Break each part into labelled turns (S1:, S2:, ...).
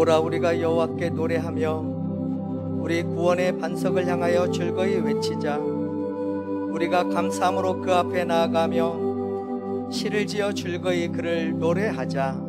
S1: 오라 우리가 여호와께 노래하며 우리 구원의 반석을 향하여 즐거이 외치자. 우리가 감사함으로 그 앞에 나아가며 시를 지어 즐거이 그를 노래하자.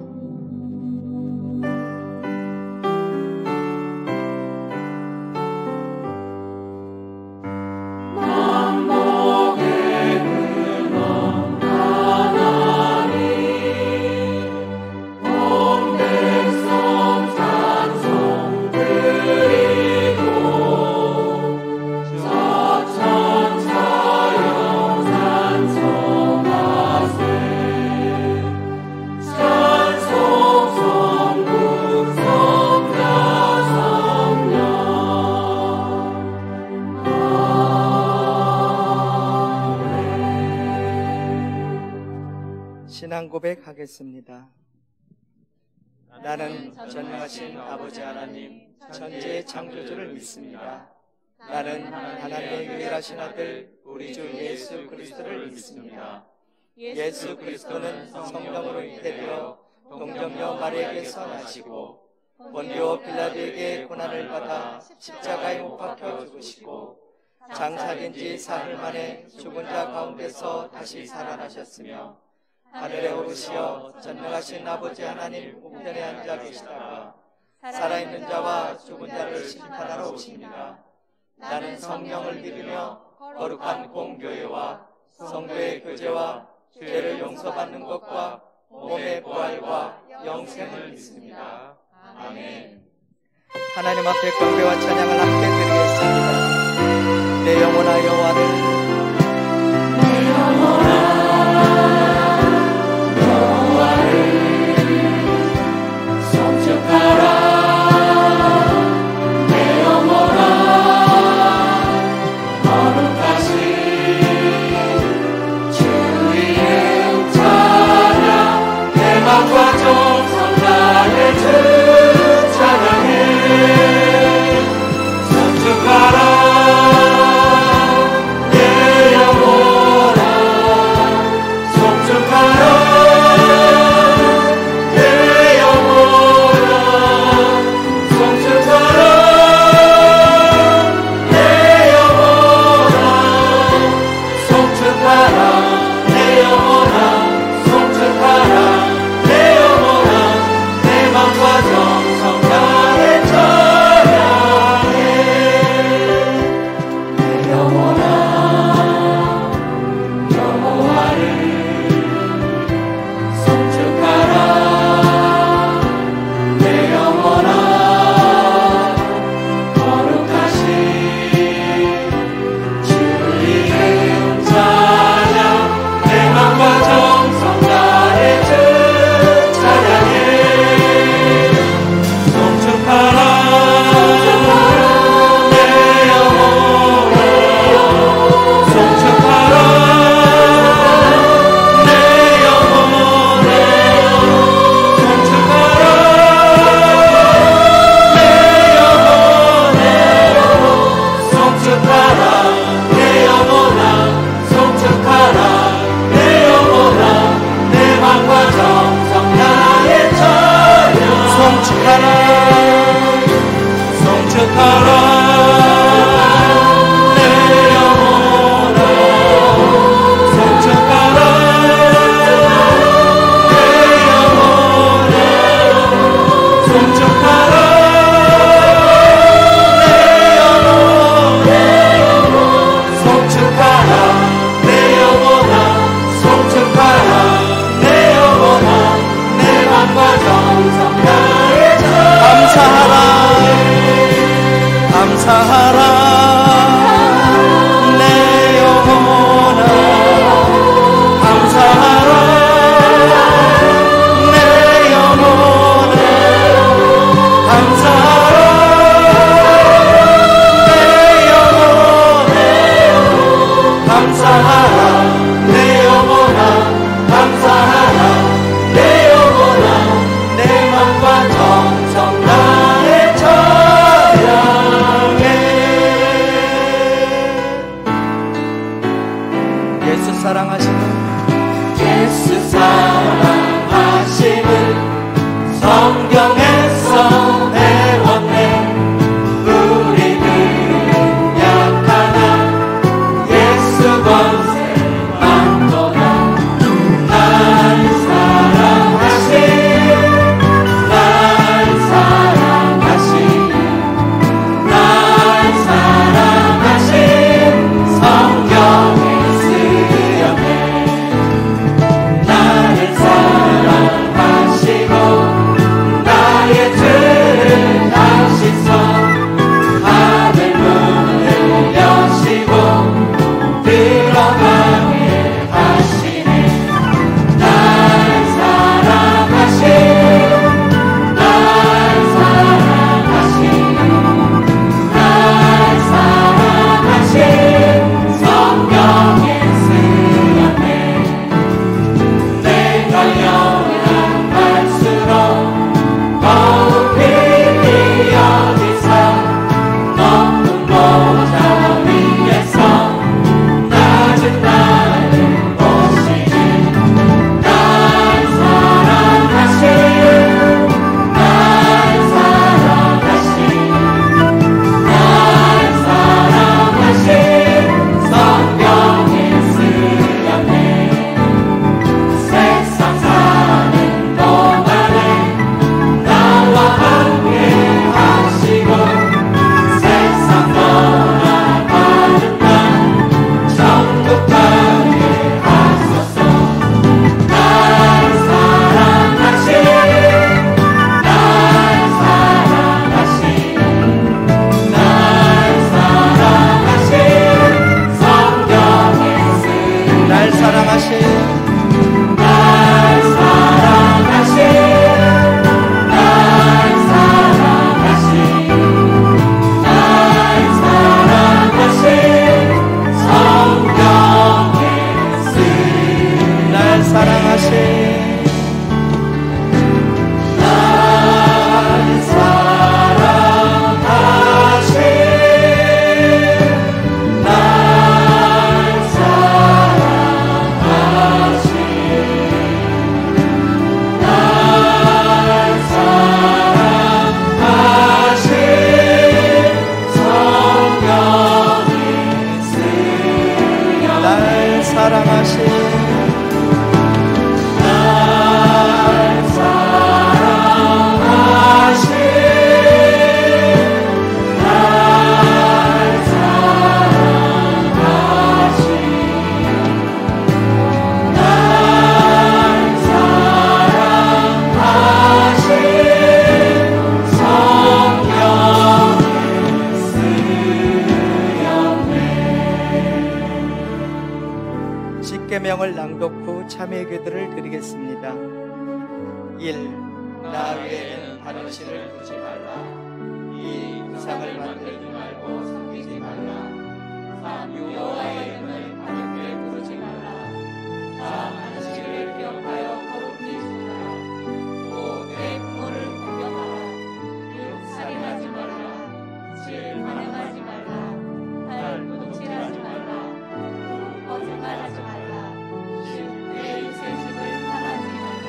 S1: 신앙 고백하겠습니다. 나는 전능하신 아버지 하나님 천지의 창조주를 믿습니다. 나는 하나님의 유일하신 아들 우리 주 예수 그리스도를 믿습니다. 예수 그리스도는 성령으로 잉태되어 동정녀 마리아에게서 나시고 본디오 빌라도에게 고난을 받아 십자가에 못 박혀 죽으시고 장사된 지 사흘 만에 죽은 자 가운데서 다시 살아나셨으며 하늘에 오르시어 전능하신 아버지 하나님 우편에 앉아 계시다가 살아있는 자와 죽은 자를 심판하러 오십니다. 나는 성령을 믿으며 거룩한 공교회와 성도의 교제와 죄를 용서받는 것과 몸의 부활과 영생을 믿습니다. 아멘. 하나님 앞에 경배와 찬양을 함께 드리겠습니다. 내 영혼아 여호와를, 내 영혼아 성경에서 날 사랑하신 십계명을 낭독 후 참회 기도를 드리겠습니다. 1. 나 외에는 다른 신을 두지 말라. 2. 우상을 만들지 말고 섬기지 말라. 3. 여호와의 이름을 가볍게 부르지 말라. 4. 안식일을 기억하여 거룩히 지키라. 5. 내 부모를 공경하라. 6. 살인하지 말라. 7. 반역하지 말라. 8. 도둑질하지 말라. 9. 거짓말하지 말라. 내 인생 집을 탐하지 말라.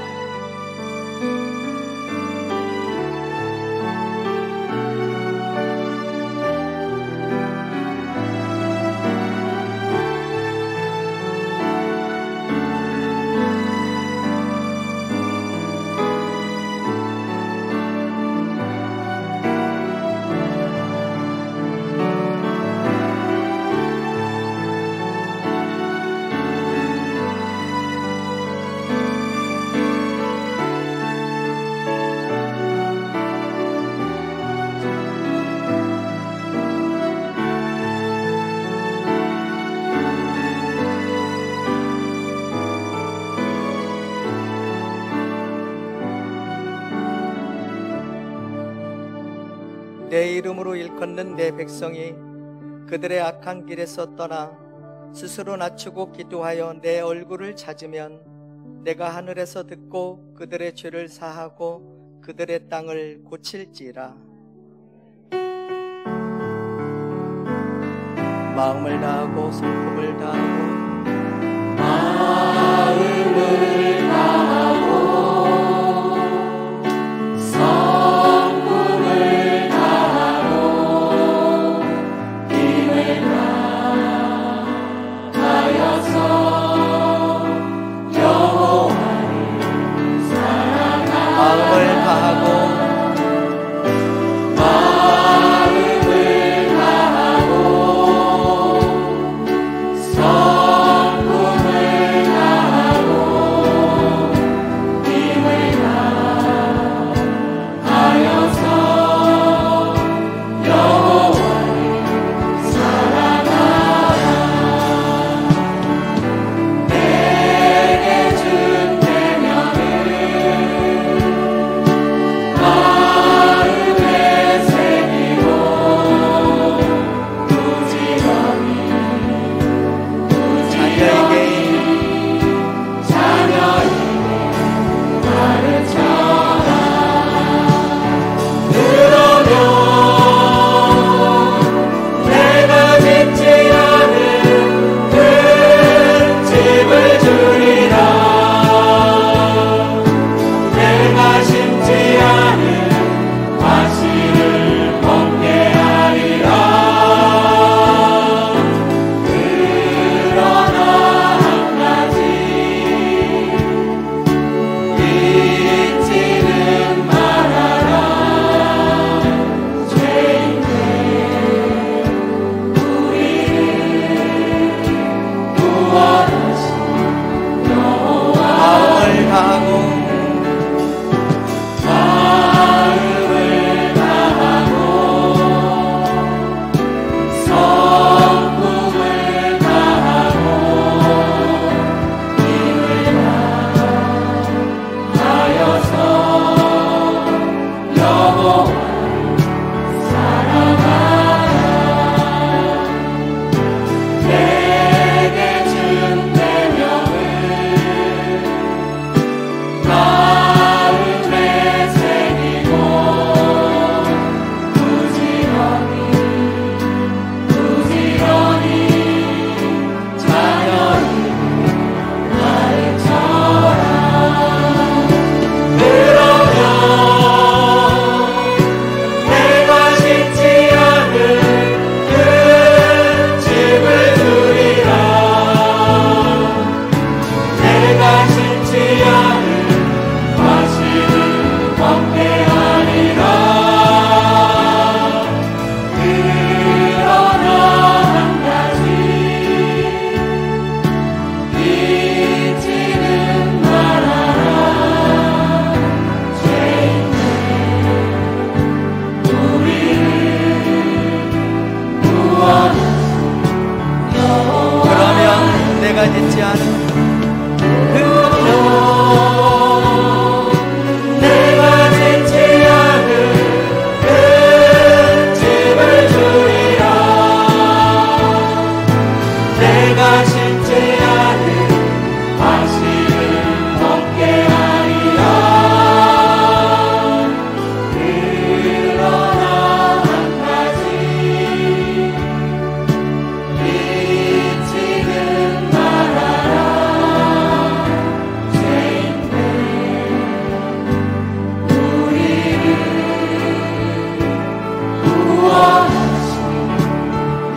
S1: 내 이름으로 일컫는 내 백성이 그들의 악한 길에서 떠나 스스로 낮추고 기도하여 내 얼굴을 찾으면 내가 하늘에서 듣고 그들의 죄를 사하고 그들의 땅을 고칠지라. 마음을 다하고 성품을 다하고
S2: 마음을 다하고
S1: 내가 짓지 않은 그 성 내가 짓지 않은 그 집을 주리라. 내가 심지 않은 과실을 먹게 하리라. 그러나 한 가지 잊지는 말아라. 죄인들 우리를 구원하신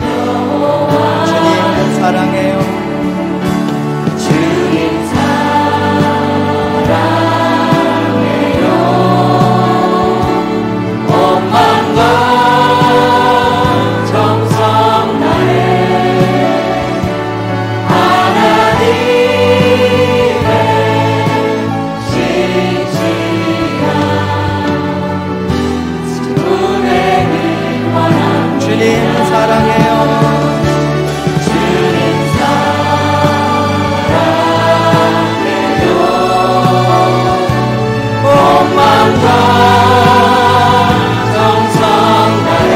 S1: 여호와 주님 사랑해요. 주님 사랑해요. 온 마음과 정성 다해 하나님의 신실한 은혜를 원합니다. 주님 사랑해요. 주님 사랑해요. 온 마음과 정성 다해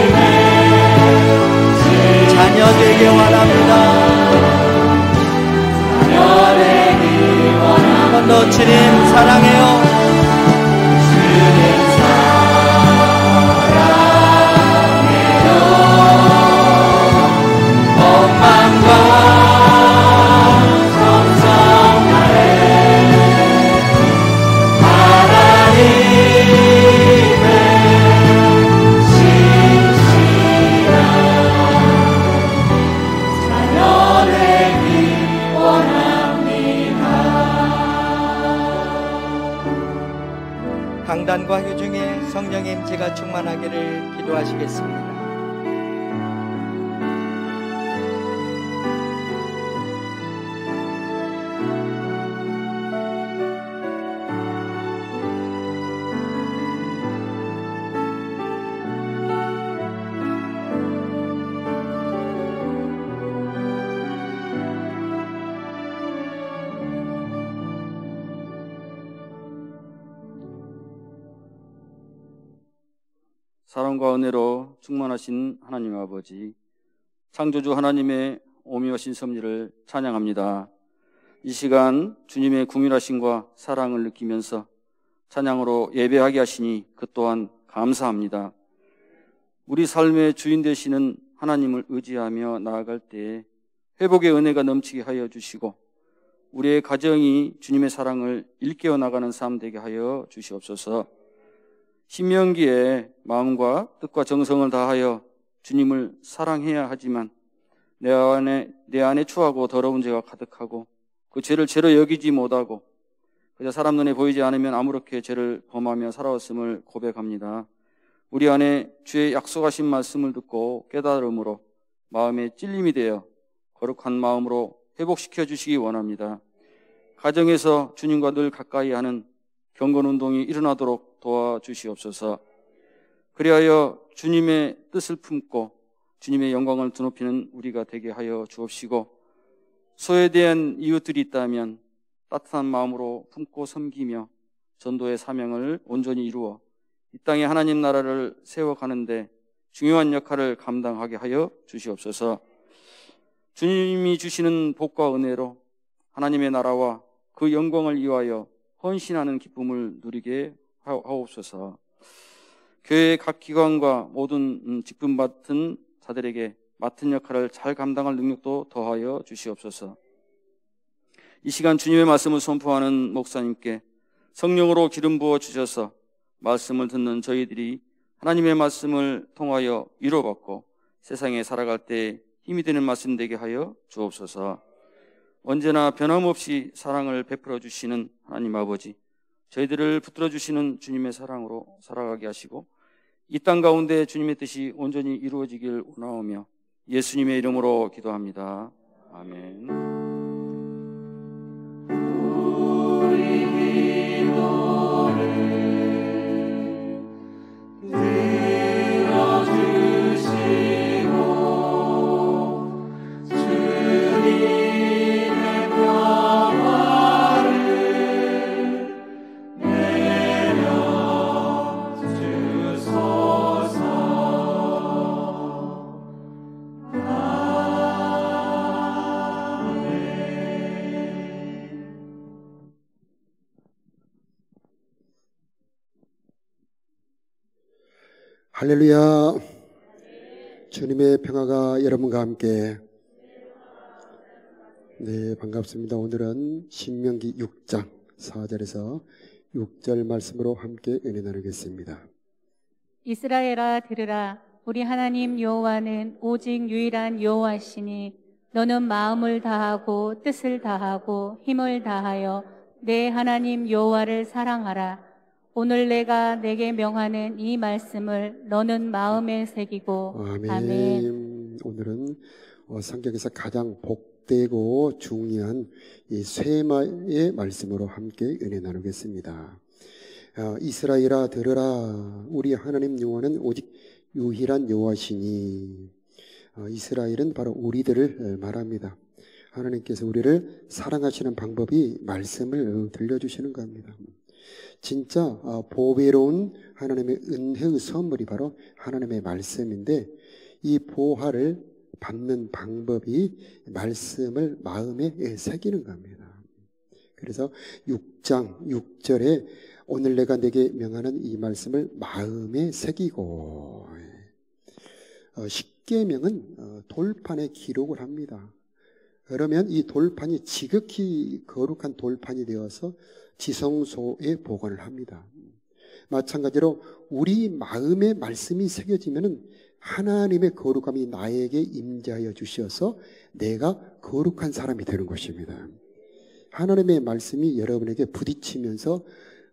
S1: 하나님의 자녀 되길 원합니다. 자녀 되길 원합니다. 한 번 더 주님 사랑해요. 주님 사랑해요. 온 마음과 정성 다해 하나님의 신실한 자녀 되길 원합니다. 강단과 효중에 성령의 임재가 충만하기를 기도하시겠습니다.
S2: 사랑과 은혜로 충만하신 하나님 아버지, 창조주 하나님의 오묘하신 섭리를 찬양합니다. 이 시간 주님의 궁휼하심과 사랑을 느끼면서 찬양으로 예배하게 하시니 그 또한 감사합니다. 우리 삶의 주인 되시는 하나님을 의지하며 나아갈 때에 회복의 은혜가 넘치게 하여 주시고 우리의 가정이 주님의 사랑을 일깨워 나가는 삶 되게 하여 주시옵소서. 신명기에 마음과 뜻과 정성을 다하여 주님을 사랑해야 하지만 내 안에 추하고 더러운 죄가 가득하고 그 죄를 죄로 여기지 못하고 그저 사람 눈에 보이지 않으면 아무렇게 죄를 범하며 살아왔음을 고백합니다. 우리 안에 주의 약속하신 말씀을 듣고 깨달음으로 마음에 찔림이 되어 거룩한 마음으로 회복시켜 주시기 원합니다. 가정에서 주님과 늘 가까이 하는 경건운동이 일어나도록 도와주시옵소서. 그리하여 주님의 뜻을 품고 주님의 영광을 드높이는 우리가 되게 하여 주옵시고 소외된 이웃들이 있다면 따뜻한 마음으로 품고 섬기며 전도의 사명을 온전히 이루어 이 땅에 하나님 나라를 세워가는데 중요한 역할을 감당하게 하여 주시옵소서. 주님이 주시는 복과 은혜로 하나님의 나라와 그 영광을 위하여 헌신하는 기쁨을 누리게 하옵소서. 교회의 각 기관과 모든 직분 맡은 자들에게 맡은 역할을 잘 감당할 능력도 더하여 주시옵소서. 이 시간 주님의 말씀을 선포하는 목사님께 성령으로 기름 부어 주셔서 말씀을 듣는 저희들이 하나님의 말씀을 통하여 위로받고 세상에 살아갈 때 힘이 되는 말씀 되게 하여 주옵소서. 언제나 변함없이 사랑을 베풀어 주시는 하나님 아버지, 저희들을 붙들어 주시는 주님의 사랑으로 살아가게 하시고 이 땅 가운데 주님의 뜻이 온전히 이루어지길 원하오며 예수님의 이름으로 기도합니다. 아멘. 우리 기도를 들어주시
S3: 할렐루야. 주님의 평화가 여러분과 함께. 네, 반갑습니다. 오늘은 신명기 6장 4절에서 6절 말씀으로 함께 은혜 나누겠습니다.
S4: 이스라엘아 들으라. 우리 하나님 여호와는 오직 유일한 여호와시니 너는 마음을 다하고 뜻을 다하고 힘을 다하여 내 하나님 여호와를 사랑하라. 오늘 내가 내게 명하는 이 말씀을 너는 마음에 새기고. 아멘.
S3: 오늘은 성경에서 가장 복되고 중요한 이 쇠마의 말씀으로 함께 은혜 나누겠습니다. 이스라엘아 들으라. 우리 하나님 여호와는 오직 유일한 여호와시니. 이스라엘은 바로 우리들을 말합니다. 하나님께서 우리를 사랑하시는 방법이 말씀을 들려주시는 겁니다. 진짜 보배로운 하나님의 은혜의 선물이 바로 하나님의 말씀인데, 이 보화를 받는 방법이 말씀을 마음에 새기는 겁니다. 그래서 6장 6절에 오늘 내가 내게 명하는 이 말씀을 마음에 새기고. 십계명은 돌판에 기록을 합니다. 그러면 이 돌판이 지극히 거룩한 돌판이 되어서 지성소에 보관을 합니다. 마찬가지로 우리 마음에 말씀이 새겨지면 하나님의 거룩함이 나에게 임재하여 주셔서 내가 거룩한 사람이 되는 것입니다. 하나님의 말씀이 여러분에게 부딪히면서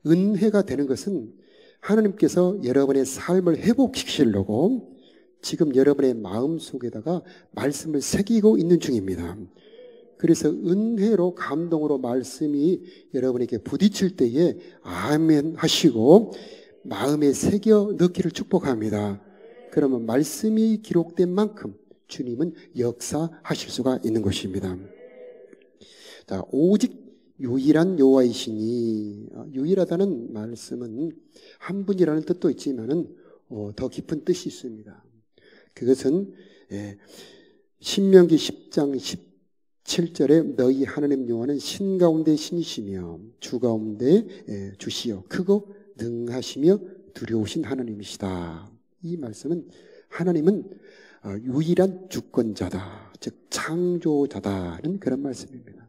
S3: 은혜가 되는 것은 하나님께서 여러분의 삶을 회복시키려고 지금 여러분의 마음 속에다가 말씀을 새기고 있는 중입니다. 그래서 은혜로 감동으로 말씀이 여러분에게 부딪힐 때에 아멘 하시고 마음에 새겨 넣기를 축복합니다. 그러면 말씀이 기록된 만큼 주님은 역사하실 수가 있는 것입니다. 자, 오직 유일한 여호와이시니. 유일하다는 말씀은 한 분이라는 뜻도 있지만은 더 깊은 뜻이 있습니다. 그것은 신명기 10장 17절에 너희 하나님 여호와는 신 가운데 신이시며 주 가운데 주시요 크고 능하시며 두려우신 하나님이시다. 이 말씀은 하나님은 유일한 주권자다, 즉 창조자다는 그런 말씀입니다.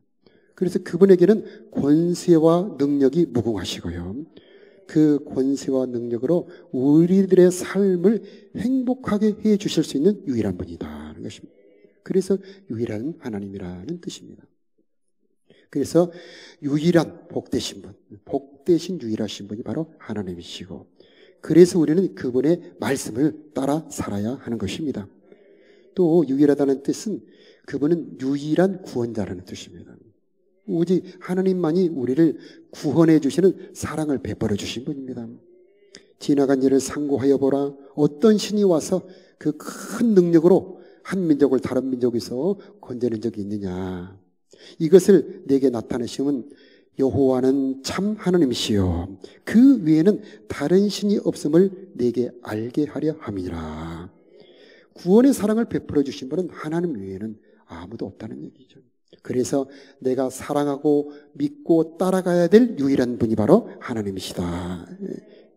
S3: 그래서 그분에게는 권세와 능력이 무궁하시고요, 그 권세와 능력으로 우리들의 삶을 행복하게 해 주실 수 있는 유일한 분이다. 것입니다. 그래서 유일한 하나님이라는 뜻입니다. 그래서 유일한 복되신 분, 복되신 유일하신 분이 바로 하나님이시고, 그래서 우리는 그분의 말씀을 따라 살아야 하는 것입니다. 또 유일하다는 뜻은 그분은 유일한 구원자라는 뜻입니다. 오직 하나님만이 우리를 구원해 주시는 사랑을 베풀어 주신 분입니다. 지나간 일을 상고하여 보라. 어떤 신이 와서 그 큰 능력으로 한 민족을 다른 민족에서 건져낸 적이 있느냐. 이것을 내게 나타내시면 여호와는 참 하나님이시요 그 외에는 다른 신이 없음을 내게 알게 하려 함이라. 구원의 사랑을 베풀어 주신 분은 하나님 외에는 아무도 없다는 얘기죠. 그래서 내가 사랑하고 믿고 따라가야 될 유일한 분이 바로 하나님이시다.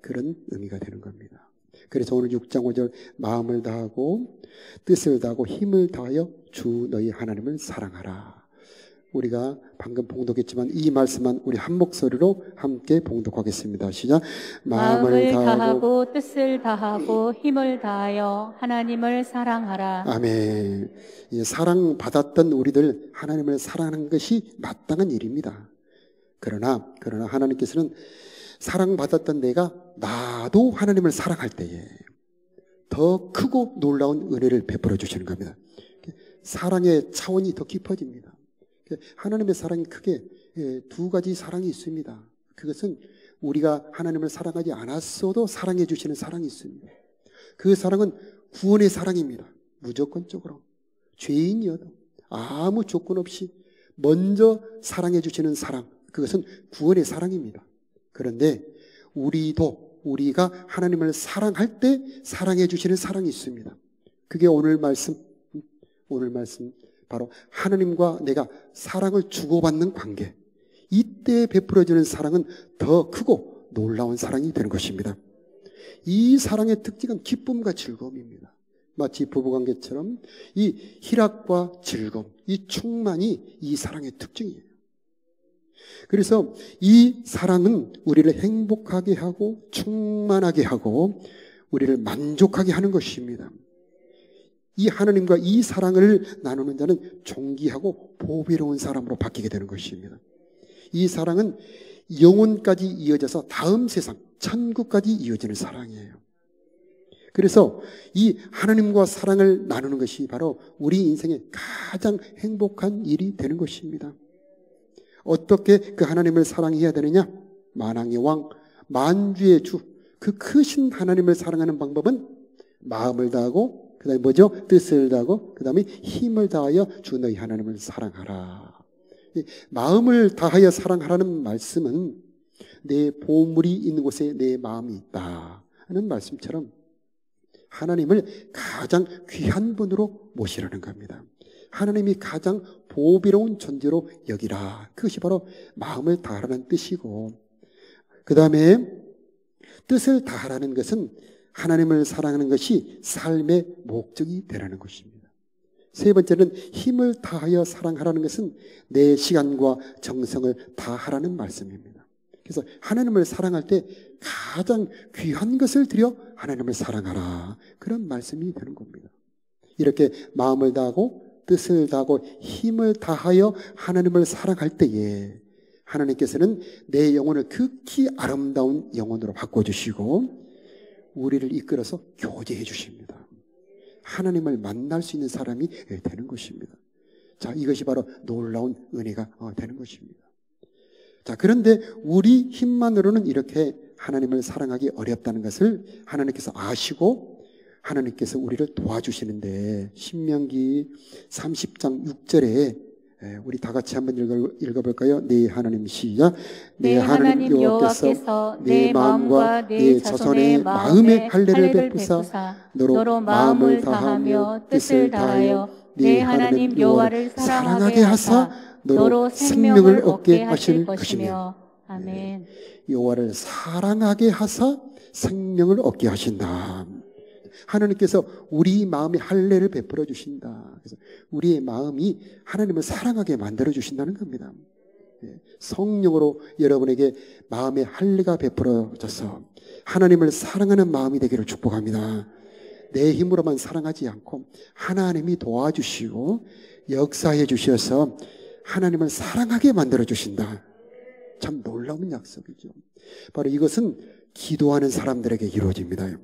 S3: 그런 의미가 되는 겁니다. 그래서 오늘 6장 5절 마음을 다하고 뜻을 다하고 힘을 다하여 주 너희 하나님을 사랑하라. 우리가 방금 봉독했지만 이 말씀만 우리 한 목소리로 함께 봉독하겠습니다. 시작.
S4: 마음을 다하고 뜻을 다하고 힘을 다하여 하나님을 사랑하라.
S3: 아멘. 사랑받았던 우리들 하나님을 사랑하는 것이 마땅한 일입니다. 그러나 하나님께서는 사랑받았던 내가 나도 하나님을 사랑할 때에 더 크고 놀라운 은혜를 베풀어 주시는 겁니다. 사랑의 차원이 더 깊어집니다. 하나님의 사랑이 크게 두 가지 사랑이 있습니다. 그것은 우리가 하나님을 사랑하지 않았어도 사랑해 주시는 사랑이 있습니다. 그 사랑은 구원의 사랑입니다. 무조건적으로 죄인이어도 아무 조건 없이 먼저 사랑해 주시는 사랑, 그것은 구원의 사랑입니다. 그런데 우리가 하나님을 사랑할 때 사랑해 주시는 사랑이 있습니다. 그게 오늘 말씀 바로 하나님과 내가 사랑을 주고받는 관계, 이때 베풀어주는 사랑은 더 크고 놀라운 사랑이 되는 것입니다. 이 사랑의 특징은 기쁨과 즐거움입니다. 마치 부부관계처럼 이 희락과 즐거움, 이 충만이 이 사랑의 특징이에요. 그래서 이 사랑은 우리를 행복하게 하고 충만하게 하고 우리를 만족하게 하는 것입니다. 이 하나님과 이 사랑을 나누는 자는 존귀하고 보배로운 사람으로 바뀌게 되는 것입니다. 이 사랑은 영혼까지 이어져서 다음 세상, 천국까지 이어지는 사랑이에요. 그래서 이 하나님과 사랑을 나누는 것이 바로 우리 인생의 가장 행복한 일이 되는 것입니다. 어떻게 그 하나님을 사랑해야 되느냐? 만왕의 왕, 만주의 주, 그 크신 하나님을 사랑하는 방법은 마음을 다하고, 그 다음에 뭐죠? 뜻을 다하고, 그 다음에 힘을 다하여 주 너희 하나님을 사랑하라. 마음을 다하여 사랑하라는 말씀은 내 보물이 있는 곳에 내 마음이 있다 하는 말씀처럼 하나님을 가장 귀한 분으로 모시라는 겁니다. 하나님이 가장 보배로운 존재로 여기라. 그것이 바로 마음을 다하라는 뜻이고, 그 다음에 뜻을 다하라는 것은 하나님을 사랑하는 것이 삶의 목적이 되라는 것입니다. 세 번째는 힘을 다하여 사랑하라는 것은 내 시간과 정성을 다하라는 말씀입니다. 그래서 하나님을 사랑할 때 가장 귀한 것을 들여 하나님을 사랑하라. 그런 말씀이 되는 겁니다. 이렇게 마음을 다하고 뜻을 다하고 힘을 다하여 하나님을 사랑할 때에 하나님께서는 내 영혼을 극히 아름다운 영혼으로 바꿔주시고 우리를 이끌어서 교제해 주십니다. 하나님을 만날 수 있는 사람이 되는 것입니다. 자, 이것이 바로 놀라운 은혜가 되는 것입니다. 자, 그런데 우리 힘만으로는 이렇게 하나님을 사랑하기 어렵다는 것을 하나님께서 아시고 하나님께서 우리를 도와주시는데 신명기 30장 6절에 우리 다 같이 한번 읽어볼까요? 네 하나님 시작.
S4: 네 하나님 여호와께서 내 마음과 내 자손의 마음에 할례를 베푸사 너로 마음을 다하며 뜻을 다하여 내 하나님 여호와를 사랑하게 하사 너로 생명을 얻게 하실 것이며. 아멘.
S3: 여호와를 사랑하게 하사 생명을 얻게 하신다. 하나님께서 우리 마음에 할례를 베풀어 주신다. 그래서 우리의 마음이 하나님을 사랑하게 만들어 주신다는 겁니다. 성령으로 여러분에게 마음의 할례가 베풀어져서 하나님을 사랑하는 마음이 되기를 축복합니다. 내 힘으로만 사랑하지 않고 하나님이 도와주시고 역사해 주셔서 하나님을 사랑하게 만들어 주신다. 참 놀라운 약속이죠. 바로 이것은 기도하는 사람들에게 이루어집니다.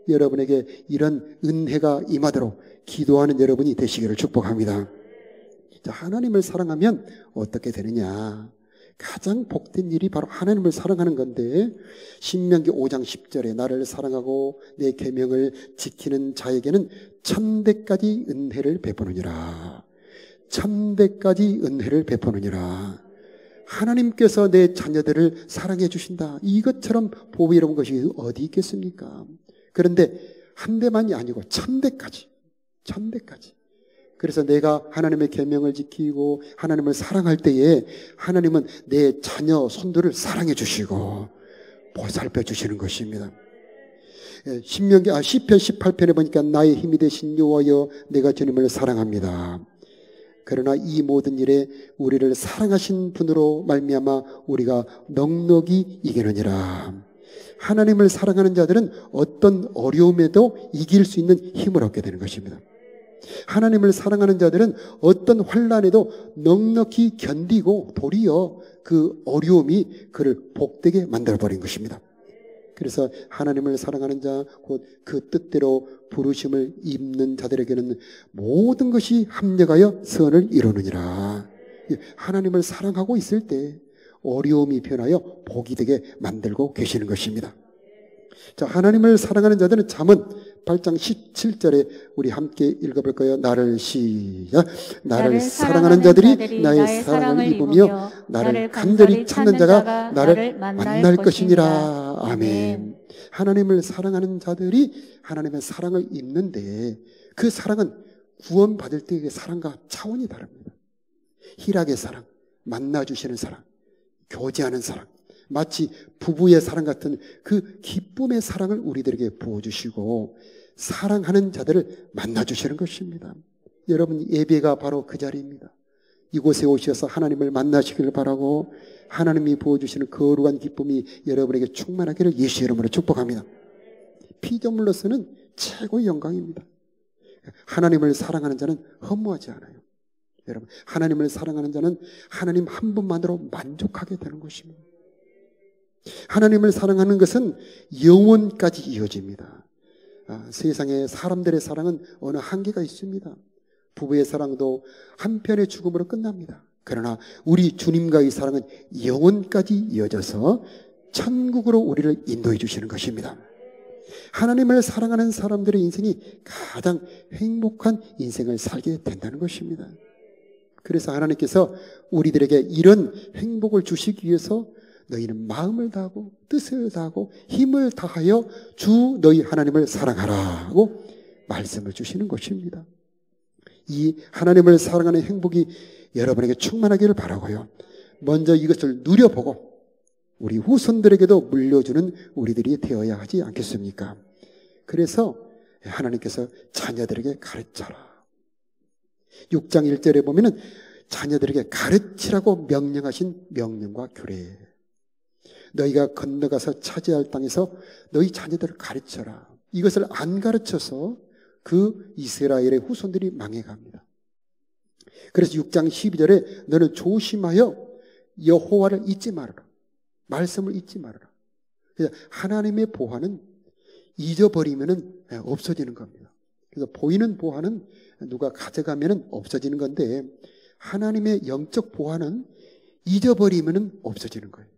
S3: 여러분에게 이런 은혜가 임하도록 기도하는 여러분이 되시기를 축복합니다. 자, 하나님을 사랑하면 어떻게 되느냐? 가장 복된 일이 바로 하나님을 사랑하는 건데 신명기 5장 10절에 나를 사랑하고 내 계명을 지키는 자에게는 1000배까지 은혜를 베푸느니라. 1000배까지 은혜를 베푸느니라. 하나님께서 내 자녀들을 사랑해 주신다. 이것처럼 보배로운 것이 어디 있겠습니까? 그런데 한 배만이 아니고 1000배까지. 1000배까지. 그래서 내가 하나님의 계명을 지키고 하나님을 사랑할 때에 하나님은 내 자녀 손들을 사랑해 주시고 보살펴 주시는 것입니다. 시편 18편에 보니까 나의 힘이 되신 여호와여 내가 주님을 사랑합니다. 그러나 이 모든 일에 우리를 사랑하신 분으로 말미암아 우리가 넉넉히 이기느니라. 하나님을 사랑하는 자들은 어떤 어려움에도 이길 수 있는 힘을 얻게 되는 것입니다. 하나님을 사랑하는 자들은 어떤 환난에도 넉넉히 견디고 도리어 그 어려움이 그를 복되게 만들어버린 것입니다. 그래서 하나님을 사랑하는 자, 곧 그 뜻대로 부르심을 입는 자들에게는 모든 것이 합력하여 선을 이루느니라. 하나님을 사랑하고 있을 때 어려움이 변하여 복이 되게 만들고 계시는 것입니다. 자, 하나님을 사랑하는 자들은 잠언 8장 17절에 우리 함께 읽어볼까요? 나를 시작. 나를 사랑하는 자들이 나의 사랑을 입으며 나를 간절히 찾는 자가 나를 만날 것이니라. 아멘. 하나님을 사랑하는 자들이 하나님의 사랑을 입는데 그 사랑은 구원받을 때의 사랑과 차원이 다릅니다. 희락의 사랑, 만나주시는 사랑, 교제하는 사랑, 마치 부부의 사랑 같은 그 기쁨의 사랑을 우리들에게 부어주시고 사랑하는 자들을 만나주시는 것입니다. 여러분, 예배가 바로 그 자리입니다. 이곳에 오셔서 하나님을 만나시기를 바라고 하나님이 부어주시는 거룩한 기쁨이 여러분에게 충만하기를 예수의 이름으로 축복합니다. 피조물로서는 최고의 영광입니다. 하나님을 사랑하는 자는 허무하지 않아요. 여러분, 하나님을 사랑하는 자는 하나님 한 분만으로 만족하게 되는 것입니다. 하나님을 사랑하는 것은 영원까지 이어집니다. 세상에 사람들의 사랑은 어느 한계가 있습니다. 부부의 사랑도 한편의 죽음으로 끝납니다. 그러나 우리 주님과의 사랑은 영원까지 이어져서 천국으로 우리를 인도해 주시는 것입니다. 하나님을 사랑하는 사람들의 인생이 가장 행복한 인생을 살게 된다는 것입니다. 그래서 하나님께서 우리들에게 이런 행복을 주시기 위해서 너희는 마음을 다하고 뜻을 다하고 힘을 다하여 주 너희 하나님을 사랑하라고 말씀을 주시는 것입니다. 이 하나님을 사랑하는 행복이 여러분에게 충만하기를 바라고요. 먼저 이것을 누려보고 우리 후손들에게도 물려주는 우리들이 되어야 하지 않겠습니까? 그래서 하나님께서 자녀들에게 가르쳐라. 6장 1절에 보면은 자녀들에게 가르치라고 명령하신 명령과 규례. 너희가 건너가서 차지할 땅에서 너희 자녀들을 가르쳐라. 이것을 안 가르쳐서 그 이스라엘의 후손들이 망해갑니다. 그래서 6장 12절에 너는 조심하여 여호와를 잊지 말아라. 말씀을 잊지 말아라. 그래서 하나님의 보화는 잊어버리면 없어지는 겁니다. 그래서 보이는 보화는 누가 가져가면 없어지는 건데 하나님의 영적 보화는 잊어버리면 없어지는 거예요.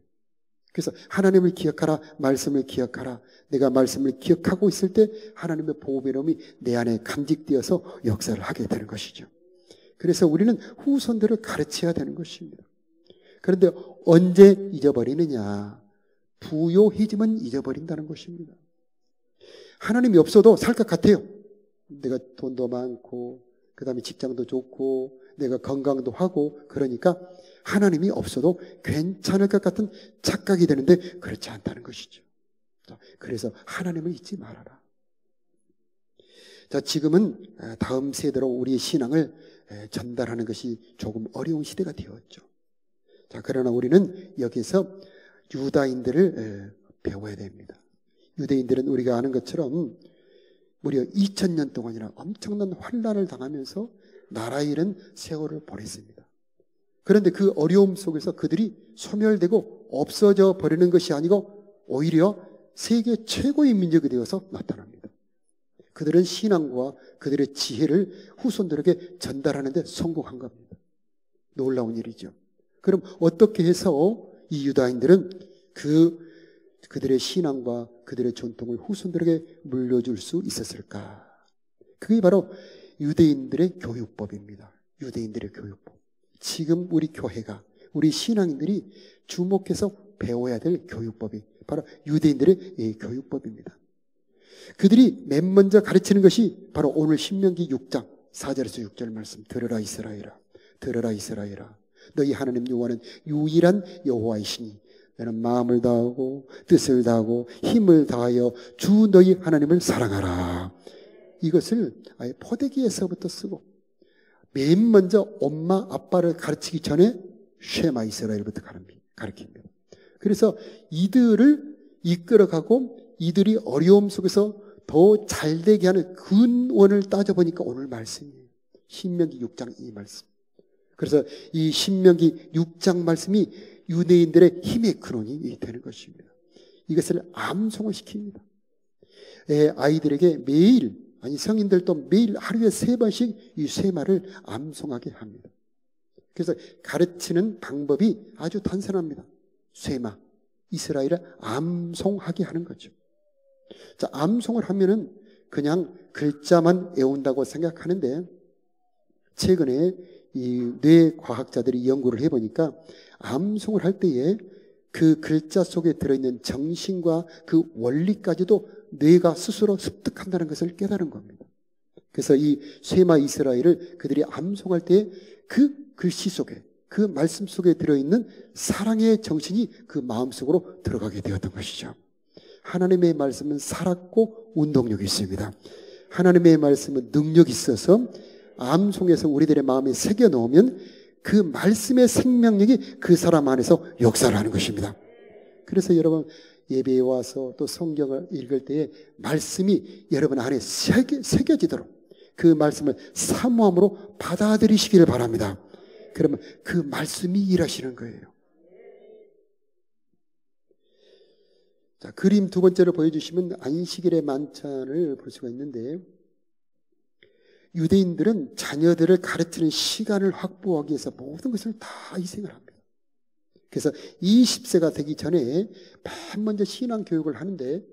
S3: 그래서 하나님을 기억하라, 말씀을 기억하라. 내가 말씀을 기억하고 있을 때 하나님의 보호배름이 내 안에 간직되어서 역사를 하게 되는 것이죠. 그래서 우리는 후손들을 가르쳐야 되는 것입니다. 그런데 언제 잊어버리느냐? 부요해지면 잊어버린다는 것입니다. 하나님이 없어도 살 것 같아요. 내가 돈도 많고 그 다음에 직장도 좋고 내가 건강도 하고 그러니까 하나님이 없어도 괜찮을 것 같은 착각이 되는데 그렇지 않다는 것이죠. 그래서 하나님을 잊지 말아라. 자, 지금은 다음 세대로 우리의 신앙을 전달하는 것이 조금 어려운 시대가 되었죠. 자, 그러나 우리는 여기서 유다인들을 배워야 됩니다. 유대인들은 우리가 아는 것처럼 무려 2000년 동안이나 엄청난 환난을 당하면서 나라 잃은 세월을 보냈습니다. 그런데 그 어려움 속에서 그들이 소멸되고 없어져 버리는 것이 아니고 오히려 세계 최고의 민족이 되어서 나타납니다. 그들은 신앙과 그들의 지혜를 후손들에게 전달하는 데 성공한 겁니다. 놀라운 일이죠. 그럼 어떻게 해서 이 유다인들은 그들의 신앙과 그들의 전통을 후손들에게 물려줄 수 있었을까? 그게 바로 유대인들의 교육법입니다. 유대인들의 교육법. 지금 우리 교회가, 우리 신앙인들이 주목해서 배워야 될 교육법이 바로 유대인들의 교육법입니다. 그들이 맨 먼저 가르치는 것이 바로 오늘 신명기 6장 4절에서 6절 말씀. 들으라 이스라엘아, 들으라 이스라엘아. 너희 하나님 여호와는 유일한 여호와이시니 너는 마음을 다하고 뜻을 다하고 힘을 다하여 주 너희 하나님을 사랑하라. 이것을 아예 포대기에서부터 쓰고 맨 먼저 엄마 아빠를 가르치기 전에 쉐마 이스라엘부터 가르칩니다. 그래서 이들을 이끌어가고 이들이 어려움 속에서 더 잘되게 하는 근원을 따져보니까 오늘 말씀이에요. 신명기 6장 이 말씀. 그래서 이 신명기 6장 말씀이 유대인들의 힘의 근원이 되는 것입니다. 이것을 암송을 시킵니다. 아이들에게 매일, 아니 성인들도 매일 하루에 3번씩 이 쇠마를 암송하게 합니다. 그래서 가르치는 방법이 아주 단순합니다. 쇠마, 이스라엘을 암송하게 하는 거죠. 자, 암송을 하면은 그냥 글자만 외운다고 생각하는데 최근에 이 뇌과학자들이 연구를 해보니까 암송을 할 때에 그 글자 속에 들어있는 정신과 그 원리까지도 뇌가 스스로 습득한다는 것을 깨달은 겁니다. 그래서 이 쇠마 이스라엘을 그들이 암송할 때 그 글씨 속에, 그 말씀 속에 들어있는 사랑의 정신이 그 마음속으로 들어가게 되었던 것이죠. 하나님의 말씀은 살았고 운동력이 있습니다. 하나님의 말씀은 능력이 있어서 암송에서 우리들의 마음에 새겨 넣으면 그 말씀의 생명력이 그 사람 안에서 역사를 하는 것입니다. 그래서 여러분 예배에 와서 또 성경을 읽을 때에 말씀이 여러분 안에 새겨지도록 그 말씀을 사모함으로 받아들이시기를 바랍니다. 그러면 그 말씀이 일하시는 거예요. 자, 그림 두 번째로 보여주시면 안식일의 만찬을 볼 수가 있는데, 유대인들은 자녀들을 가르치는 시간을 확보하기 위해서 모든 것을 다 희생을 합니다. 그래서 20세가 되기 전에 맨 먼저 신앙 교육을 하는데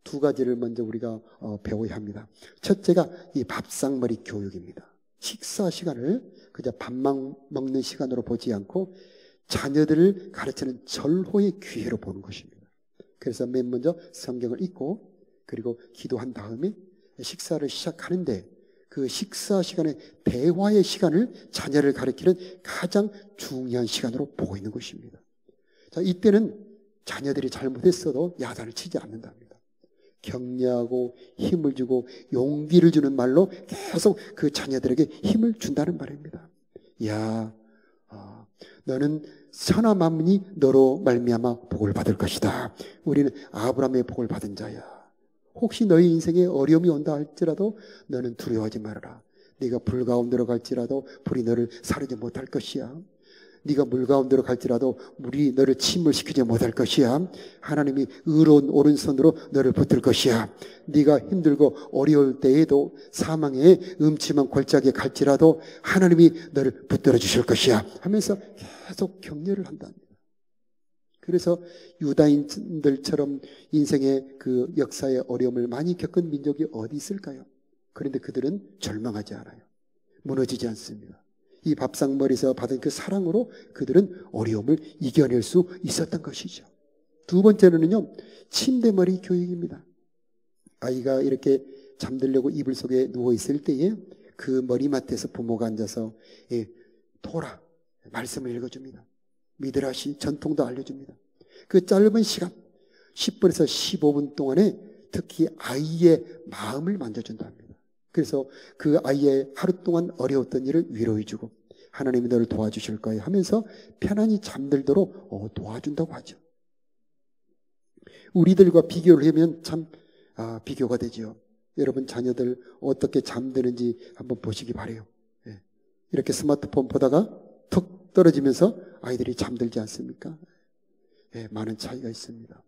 S3: 두 가지를 먼저 우리가 배워야 합니다. 첫째가 이 밥상머리 교육입니다. 식사 시간을 그저 밥만 먹는 시간으로 보지 않고 자녀들을 가르치는 절호의 기회로 보는 것입니다. 그래서 맨 먼저 성경을 읽고 그리고 기도한 다음에 식사를 시작하는데 그 식사 시간에 대화의 시간을 자녀를 가르치는 가장 중요한 시간으로 보고 있는 것입니다. 자, 이때는 자녀들이 잘못했어도 야단을 치지 않는답니다. 격려하고 힘을 주고 용기를 주는 말로 계속 그 자녀들에게 힘을 준다는 말입니다. 야, 너는 선한 만민이 너로 말미암아 복을 받을 것이다. 우리는 아브라함의 복을 받은 자야. 혹시 너희 인생에 어려움이 온다 할지라도 너는 두려워하지 말아라. 네가 불 가운데로 갈지라도 불이 너를 사르지 못할 것이야. 네가 물 가운데로 갈지라도 물이 너를 침몰시키지 못할 것이야. 하나님이 의로운 오른손으로 너를 붙들 것이야. 네가 힘들고 어려울 때에도 사망의 음침한 골짜기에 갈지라도 하나님이 너를 붙들어 주실 것이야 하면서 계속 격려를 한답니다. 그래서 유다인들처럼 인생의 그 역사의 어려움을 많이 겪은 민족이 어디 있을까요? 그런데 그들은 절망하지 않아요. 무너지지 않습니다. 이 밥상머리에서 받은 그 사랑으로 그들은 어려움을 이겨낼 수 있었던 것이죠. 두 번째는요, 침대머리 교육입니다. 아이가 이렇게 잠들려고 이불 속에 누워있을 때에 그 머리맡에서 부모가 앉아서 토라, 말씀을 읽어줍니다. 미드라시 전통도 알려줍니다. 그 짧은 시간 10분에서 15분 동안에 특히 아이의 마음을 만져준답니다. 그래서 그 아이의 하루 동안 어려웠던 일을 위로해주고 하나님이 너를 도와주실 거예요 하면서 편안히 잠들도록 도와준다고 하죠. 우리들과 비교를 하면 참 비교가 되죠. 여러분 자녀들 어떻게 잠드는지 한번 보시기 바라요. 이렇게 스마트폰 보다가 툭 떨어지면서 아이들이 잠들지 않습니까? 많은 차이가 있습니다.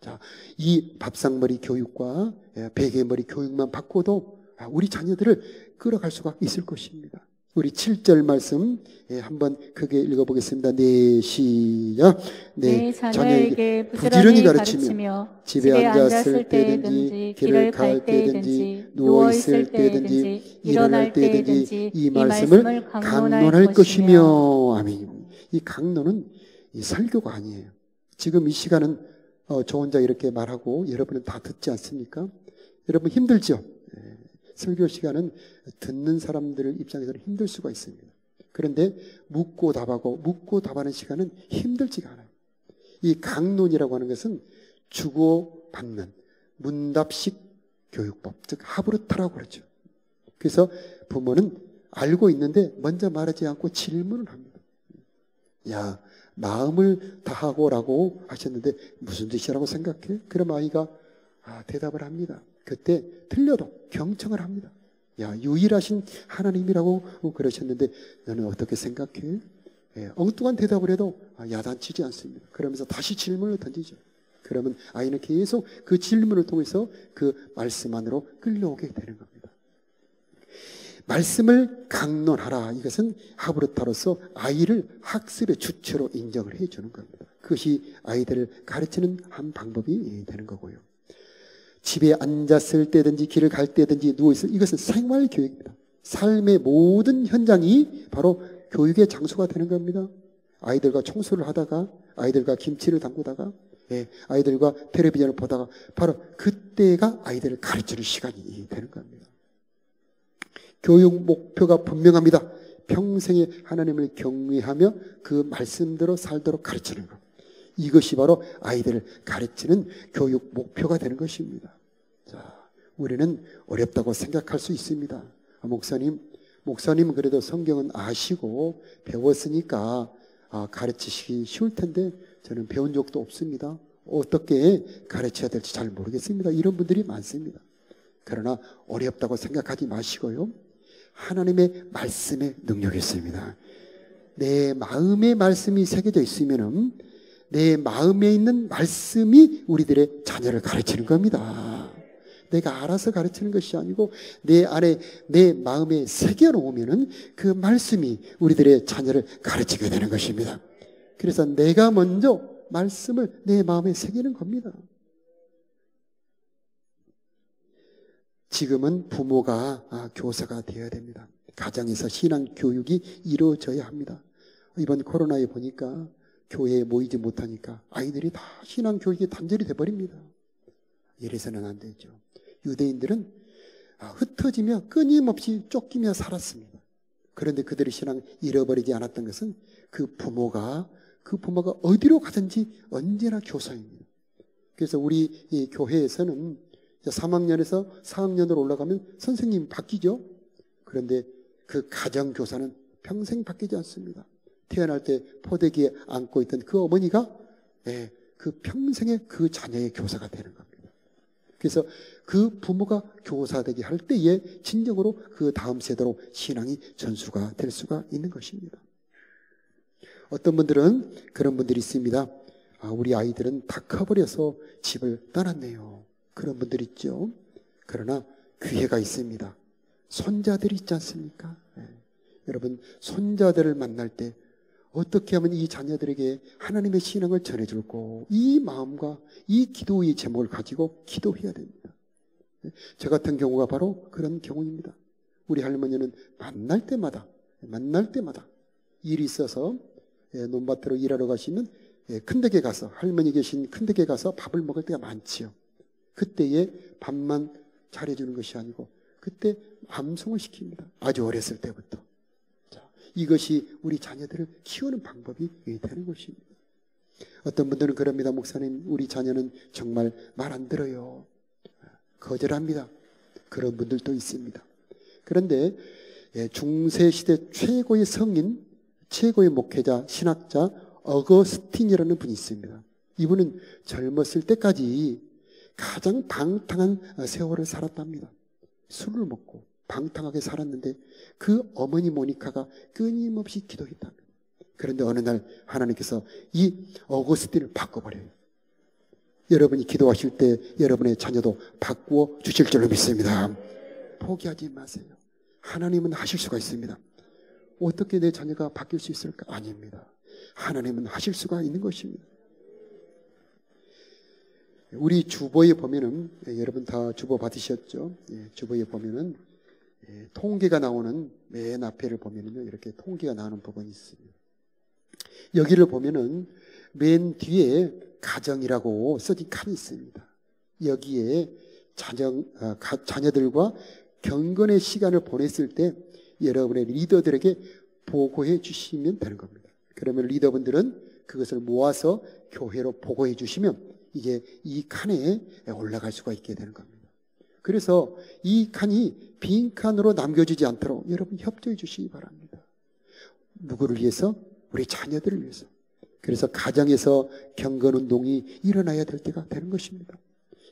S3: 자, 이 밥상머리 교육과 베개머리 교육만 받고도 우리 자녀들을 끌어갈 수가 있을 것입니다. 우리 7절 말씀 한번 크게 읽어보겠습니다. 네, 시작. 네, 자녀에게 부지런히 가르치며 집에 앉았을 때든지 길을 갈 때든지 누워있을 때든지 일어날 때든지 이 말씀을 강론할 것이며. 아멘. 이 강론은 이 설교가 아니에요. 지금 이 시간은 저 혼자 이렇게 말하고 여러분은 다 듣지 않습니까? 여러분 힘들죠? 설교 시간은 듣는 사람들 입장에서는 힘들 수가 있습니다. 그런데 묻고 답하고 묻고 답하는 시간은 힘들지가 않아요. 이 강론이라고 하는 것은 주고받는 문답식 교육법, 즉 하브르타라고 그러죠. 그래서 부모는 알고 있는데 먼저 말하지 않고 질문을 합니다. 야, 마음을 다하고라고 하셨는데 무슨 뜻이라고 생각해? 그럼 아이가 대답을 합니다. 그때 틀려도 경청을 합니다. 야, 유일하신 하나님이라고 그러셨는데 너는 어떻게 생각해? 엉뚱한 대답을 해도 야단치지 않습니다. 그러면서 다시 질문을 던지죠. 그러면 아이는 계속 그 질문을 통해서 그 말씀 안으로 끌려오게 되는 겁니다. 말씀을 강론하라. 이것은 하브르타로서 아이를 학습의 주체로 인정을 해주는 겁니다. 그것이 아이들을 가르치는 한 방법이 되는 거고요. 집에 앉았을 때든지 길을 갈 때든지 누워있을 이것은 생활교육입니다. 삶의 모든 현장이 바로 교육의 장소가 되는 겁니다. 아이들과 청소를 하다가 아이들과 김치를 담그다가 아이들과 텔레비전을 보다가 바로 그때가 아이들을 가르치는 시간이 되는 겁니다. 교육 목표가 분명합니다. 평생에 하나님을 경외하며 그 말씀대로 살도록 가르치는 것. 이것이 바로 아이들을 가르치는 교육 목표가 되는 것입니다. 자, 우리는 어렵다고 생각할 수 있습니다. 목사님은 그래도 성경은 아시고 배웠으니까 가르치시기 쉬울 텐데 저는 배운 적도 없습니다. 어떻게 가르쳐야 될지 잘 모르겠습니다. 이런 분들이 많습니다. 그러나 어렵다고 생각하지 마시고요. 하나님의 말씀의 능력이 있습니다. 내 마음의 말씀이 새겨져 있으면은 내 마음에 있는 말씀이 우리들의 자녀를 가르치는 겁니다. 내가 알아서 가르치는 것이 아니고 내 안에 내 마음에 새겨놓으면은 그 말씀이 우리들의 자녀를 가르치게 되는 것입니다. 그래서 내가 먼저 말씀을 내 마음에 새기는 겁니다. 지금은 부모가 교사가 되어야 됩니다. 가정에서 신앙 교육이 이루어져야 합니다. 이번 코로나에 보니까 교회에 모이지 못하니까 아이들이 다 신앙 교육이 단절이 돼버립니다. 이래서는 안 되죠. 유대인들은 흩어지며 끊임없이 쫓기며 살았습니다. 그런데 그들의 신앙을 잃어버리지 않았던 것은 그 부모가 어디로 가든지 언제나 교사입니다. 그래서 우리 이 교회에서는 3학년에서 4학년으로 올라가면 선생님이 바뀌죠. 그런데 그 가정교사는 평생 바뀌지 않습니다. 태어날 때 포대기에 안고 있던 그 어머니가 그 평생의 그 자녀의 교사가 되는 겁니다. 그래서 그 부모가 교사되게 할 때에 진정으로 그 다음 세대로 신앙이 전수가 될 수가 있는 것입니다. 어떤 분들은 그런 분들이 있습니다. 우리 아이들은 다 커버려서 집을 떠났네요. 그런 분들 있죠. 그러나 기회가 있습니다. 손자들이 있지 않습니까? 여러분, 손자들을 만날 때 어떻게 하면 이 자녀들에게 하나님의 신앙을 전해줄고 이 마음과 이 기도의 제목을 가지고 기도해야 됩니다. 저 같은 경우가 바로 그런 경우입니다. 우리 할머니는 만날 때마다 일이 있어서 논밭으로 일하러 가시면 큰 댁에 가서, 할머니 계신 큰 댁에 가서 밥을 먹을 때가 많지요. 그때에 밥만 잘해주는 것이 아니고 그때 암송을 시킵니다. 아주 어렸을 때부터. 이것이 우리 자녀들을 키우는 방법이 되는 것입니다. 어떤 분들은 그럽니다. 목사님, 우리 자녀는 정말 말 안 들어요. 거절합니다. 그런 분들도 있습니다. 그런데 중세시대 최고의 성인, 최고의 목회자, 신학자 어거스틴이라는 분이 있습니다. 이분은 젊었을 때까지 가장 방탕한 세월을 살았답니다. 술을 먹고 방탕하게 살았는데 그 어머니 모니카가 끊임없이 기도했답니다. 그런데 어느 날 하나님께서 이 어거스틴을 바꿔버려요. 여러분이 기도하실 때 여러분의 자녀도 바꾸어 주실 줄로 믿습니다. 포기하지 마세요. 하나님은 하실 수가 있습니다. 어떻게 내 자녀가 바뀔 수 있을까? 아닙니다. 하나님은 하실 수가 있는 것입니다. 우리 주보에 보면은, 여러분 다 주보 받으셨죠? 주보에 보면은 통계가 나오는 맨 앞에를 보면은요, 이렇게 통계가 나오는 부분이 있습니다. 여기를 보면은 맨 뒤에 가정이라고 써진 칸이 있습니다. 여기에 자녀들과 경건의 시간을 보냈을 때 여러분의 리더들에게 보고해 주시면 되는 겁니다. 그러면 리더분들은 그것을 모아서 교회로 보고해 주시면 이게 이 칸에 올라갈 수가 있게 되는 겁니다. 그래서 이 칸이 빈 칸으로 남겨지지 않도록 여러분 협조해 주시기 바랍니다. 누구를 위해서? 우리 자녀들을 위해서. 그래서 가정에서 경건운동이 일어나야 될 때가 되는 것입니다.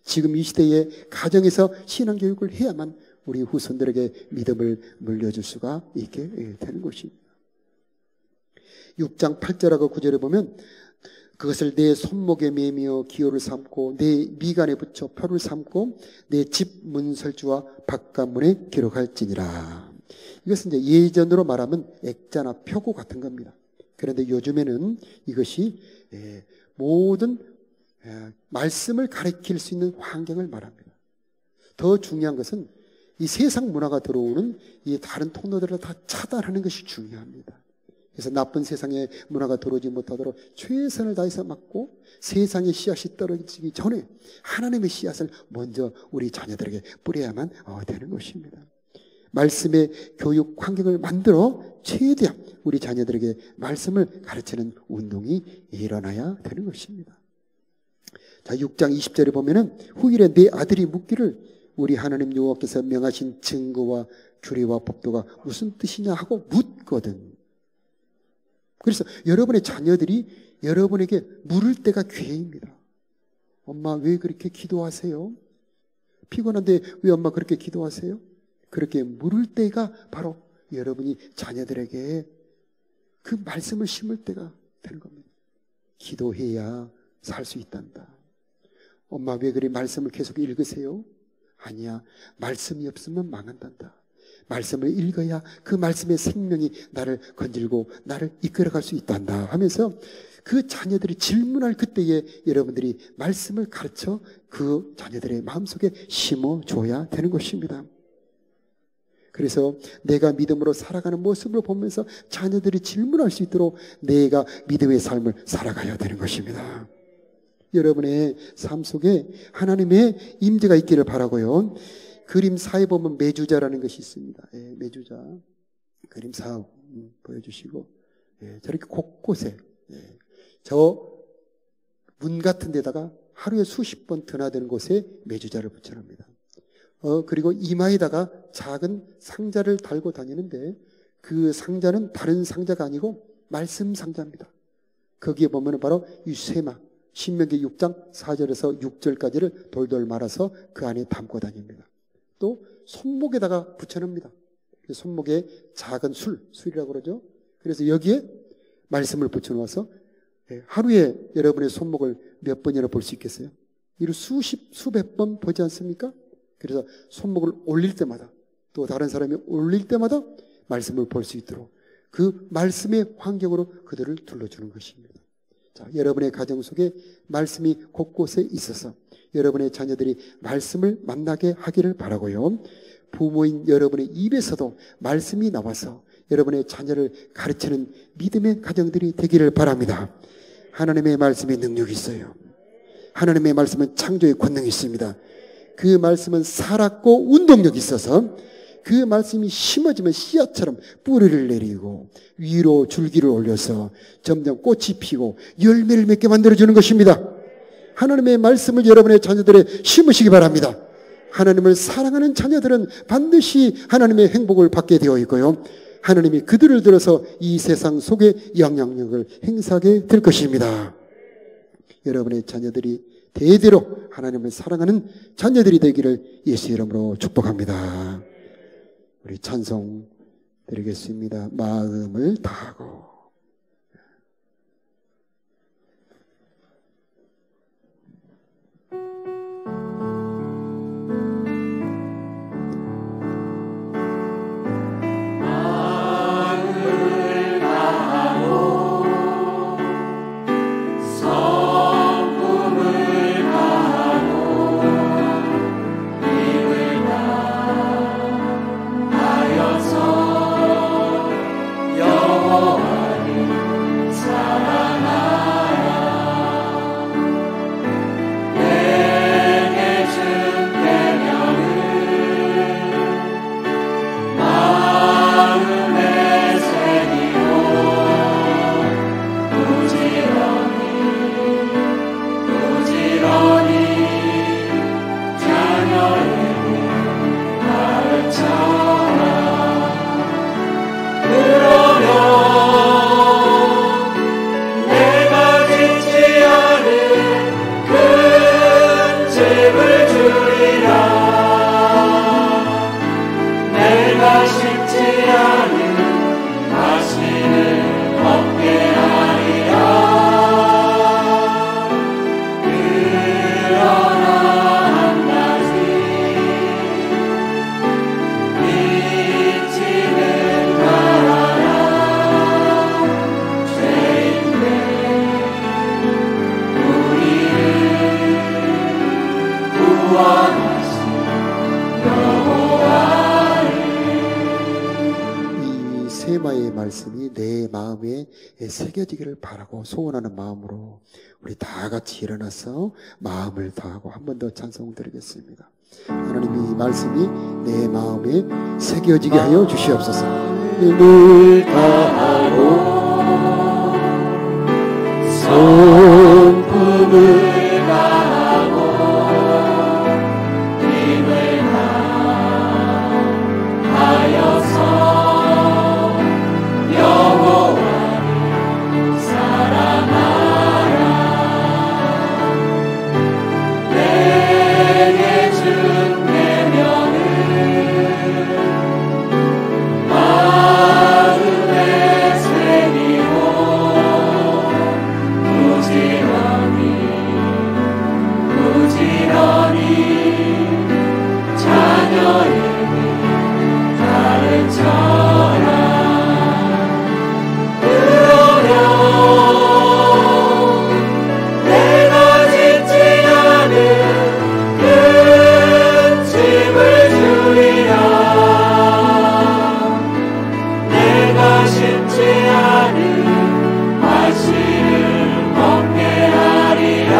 S3: 지금 이 시대에 가정에서 신앙교육을 해야만 우리 후손들에게 믿음을 물려줄 수가 있게 되는 것입니다. 6장 8절하고 9절에 보면 그것을 내 손목에 매며 기호를 삼고 내 미간에 붙여 표를 삼고 내 집 문설주와 바깥문에 기록할지니라. 이것은 이제 예전으로 말하면 액자나 표고 같은 겁니다. 그런데 요즘에는 이것이 모든 말씀을 가리킬 수 있는 환경을 말합니다. 더 중요한 것은 이 세상 문화가 들어오는 이 다른 통로들을 다 차단하는 것이 중요합니다. 그래서 나쁜 세상의 문화가 들어오지 못하도록 최선을 다해서 막고 세상의 씨앗이 떨어지기 전에 하나님의 씨앗을 먼저 우리 자녀들에게 뿌려야만 되는 것입니다. 말씀의 교육 환경을 만들어 최대한 우리 자녀들에게 말씀을 가르치는 운동이 일어나야 되는 것입니다. 자, 6장 20절에 보면은 후일에 내 아들이 묻기를 우리 하나님 여호와께서 명하신 증거와 규례와 법도가 무슨 뜻이냐 하고 묻거든. 그래서 여러분의 자녀들이 여러분에게 물을 때가 기회입니다. 엄마 왜 그렇게 기도하세요? 피곤한데 왜 엄마 그렇게 기도하세요? 그렇게 물을 때가 바로 여러분이 자녀들에게 그 말씀을 심을 때가 되는 겁니다. 기도해야 살 수 있단다. 엄마 왜 그래 말씀을 계속 읽으세요? 아니야. 말씀이 없으면 망한단다. 말씀을 읽어야 그 말씀의 생명이 나를 건질고 나를 이끌어갈 수 있단다 하면서 그 자녀들이 질문할 그때에 여러분들이 말씀을 가르쳐 그 자녀들의 마음속에 심어줘야 되는 것입니다. 그래서 내가 믿음으로 살아가는 모습을 보면서 자녀들이 질문할 수 있도록 내가 믿음의 삶을 살아가야 되는 것입니다. 여러분의 삶 속에 하나님의 임재가 있기를 바라고요. 그림 4에 보면 매주자라는 것이 있습니다. 예, 매주자. 그림 4 보여주시고, 예, 저렇게 곳곳에, 예, 저 문 같은 데다가 하루에 수십 번 드나드는 곳에 매주자를 붙여놓습니다. 그리고 이마에다가 작은 상자를 달고 다니는데 그 상자는 다른 상자가 아니고 말씀 상자입니다. 거기에 보면 바로 이 쇠마, 신명기 6장 4절에서 6절까지를 돌돌 말아서 그 안에 담고 다닙니다. 또 손목에다가 붙여놓습니다. 손목에 작은 술이라고 그러죠. 그래서 여기에 말씀을 붙여놓아서 하루에 여러분의 손목을 몇 번이나 볼 수 있겠어요? 이를 수백 번 보지 않습니까? 그래서 손목을 올릴 때마다 또 다른 사람이 올릴 때마다 말씀을 볼 수 있도록 그 말씀의 환경으로 그들을 둘러주는 것입니다. 자, 여러분의 가정 속에 말씀이 곳곳에 있어서 여러분의 자녀들이 말씀을 만나게 하기를 바라고요. 부모인 여러분의 입에서도 말씀이 나와서 여러분의 자녀를 가르치는 믿음의 가정들이 되기를 바랍니다. 하나님의 말씀에 능력이 있어요. 하나님의 말씀은 창조의 권능이 있습니다. 그 말씀은 살았고 운동력이 있어서 그 말씀이 심어지면 씨앗처럼 뿌리를 내리고 위로 줄기를 올려서 점점 꽃이 피고 열매를 맺게 만들어주는 것입니다. 하나님의 말씀을 여러분의 자녀들에 심으시기 바랍니다. 하나님을 사랑하는 자녀들은 반드시 하나님의 행복을 받게 되어 있고요. 하나님이 그들을 들어서 이 세상 속에 영향력을 행사하게 될 것입니다. 여러분의 자녀들이 대대로 하나님을 사랑하는 자녀들이 되기를 예수 이름으로 축복합니다. 우리 찬송 드리겠습니다. 마음을 다하고.
S1: 여호와
S3: 세마의 말씀이 내 마음에 새겨지기를 바라고 소원하는 마음으로 우리 다 같이 일어나서 마음을 다하고 한 번 더 찬송 드리겠습니다. 하나님이 이 말씀이 내 마음에 새겨지게 하여 주시옵소서. 힘을 다하고 성품을 다하고 힘을 다하여서 여호와를 사랑하라. 내게 준 계명을 마음에 새기고 부지런히 자녀에게 가르쳐라. 그러면 내가 짓지 않은 큰 집을 주리라. 내가 심지 않은 과실을 먹게 하리라.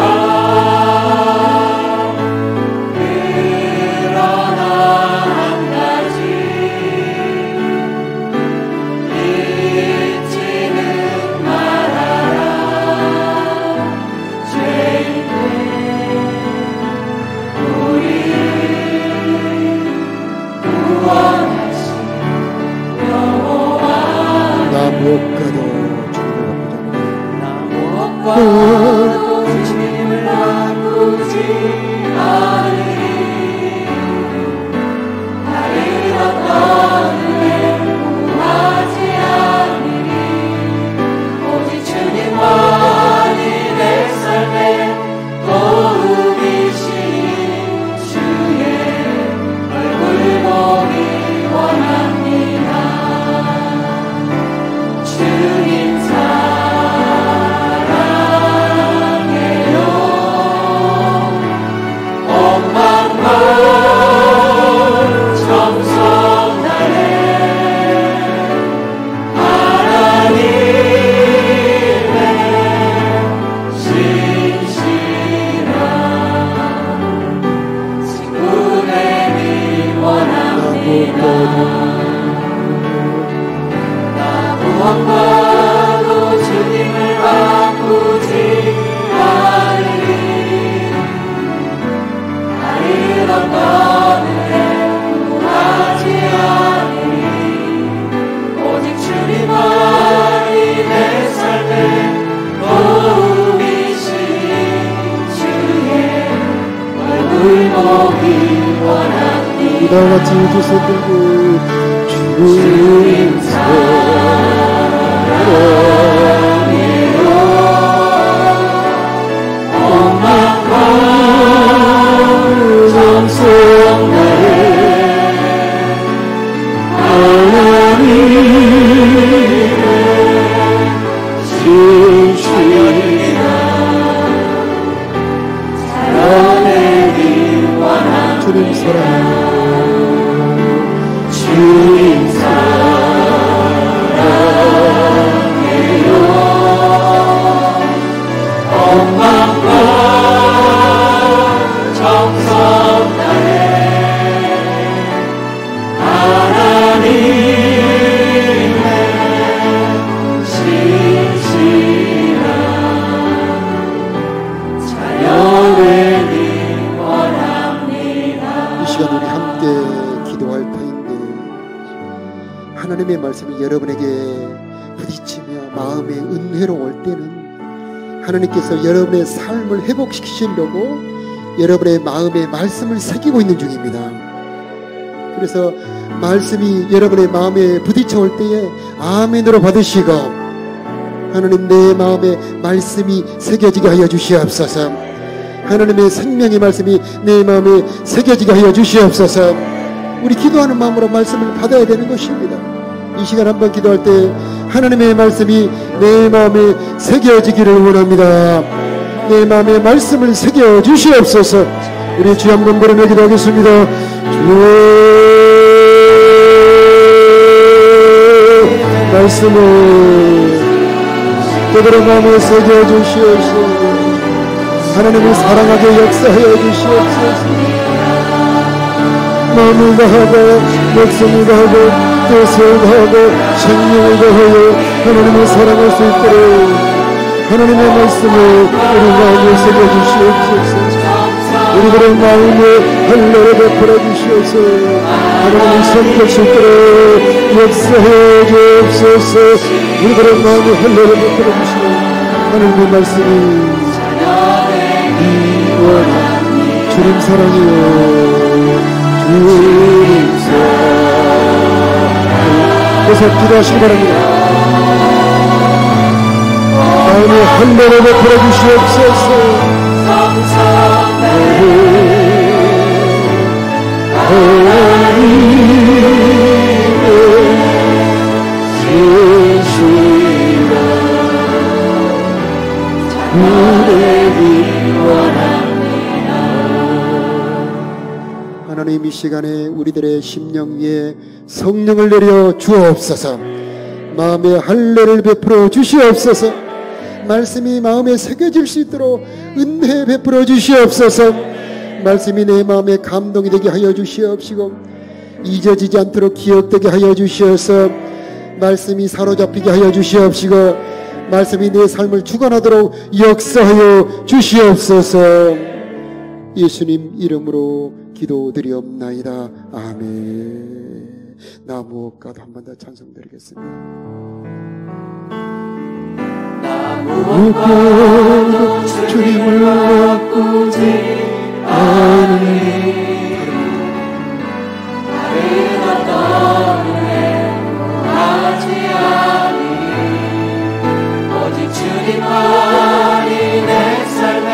S3: 또 주님을 바꾸지 않으리. 나를 어떤 은혜 구하지 않으리. 오직 주님만이 내 삶의 도움이시니 주의 얼굴 보기 원합니다. 주님 무엇과도 주님을 바꾸지 않으리. 나를 어떤 은혜 구하지 않으리. 오직 주님만이 내 삶의 도움이시니 주의 얼굴 보기 원합니다. 다 같이 두 손 들고 주님 사랑해요. 온 마음과 정성 다해 하나님의 신실이라 사랑내기 원합니다. 주님 사랑해요. 주님 사랑해요. 온 마음과 정성 다해 하나님의 신실한 자녀 되기 원합니다. 이 시간 우리 함께 기도할 터인데 하나님의 말씀이 여러분에게 부딪히며 마음에 은혜로울 때는 하나님께서 여러분의 삶을 회복시키시려고 여러분의 마음에 말씀을 새기고 있는 중입니다. 그래서 말씀이 여러분의 마음에 부딪혀올 때에 아멘으로 받으시고 하나님 내 마음에 말씀이 새겨지게 하여 주시옵소서. 하나님의 생명의 말씀이 내 마음에 새겨지게 하여 주시옵소서. 우리 기도하는 마음으로 말씀을 받아야 되는 것입니다. 이 시간 한번 기도할 때 하나님의 말씀이 내 마음에 새겨지기를 원합니다. 내 마음에 말씀을 새겨 주시옵소서. 우리 주 한번 부르며 기도하겠습니다. 주 말씀을 그들의 마음에 새겨주시옵소서. 하나님을 사랑하게 역사하여 주시옵소서. 마음을 다하고 목숨을 다하고 뜻을 다하고 생명을 다하여 하나님을 사랑할 수 있도록 하나님의 말씀을 우리 마음에 새겨주시옵소서. 우리들의 마음에 할례를 베풀어 주시옵소서. 하나님을 섬길 수 있도록 역사해 주옵소서. 우리들의 마음에 할례를 베풀어 주시옵소서. 하나님의 말씀이 주님 사랑해요. 주님 사랑. 그래서 기도하시기 바랍니다. 마음에 할례를 베풀어 주시옵소서. 하나님, 이 시간에 우리들의 심령 위에 성령을 내려 주옵소서. 마음에 할례를 베풀어 주시옵소서. 말씀이 마음에 새겨질 수 있도록 은혜 베풀어 주시옵소서. 말씀이 내 마음에 감동이 되게 하여 주시옵시고 잊어지지 않도록 기억되게 하여 주시옵소서. 말씀이 사로잡히게 하여 주시옵시고 말씀이 내 삶을 주관하도록 역사하여 주시옵소서. 예수님 이름으로 기도드리옵나이다. 아멘. 나 무엇과도 한 번 더 찬송드리겠습니다. 무엇과도 주님을 바꾸지 않으니 다른 어떤 은혜 하지 않으니 오직 주님만이 내 삶의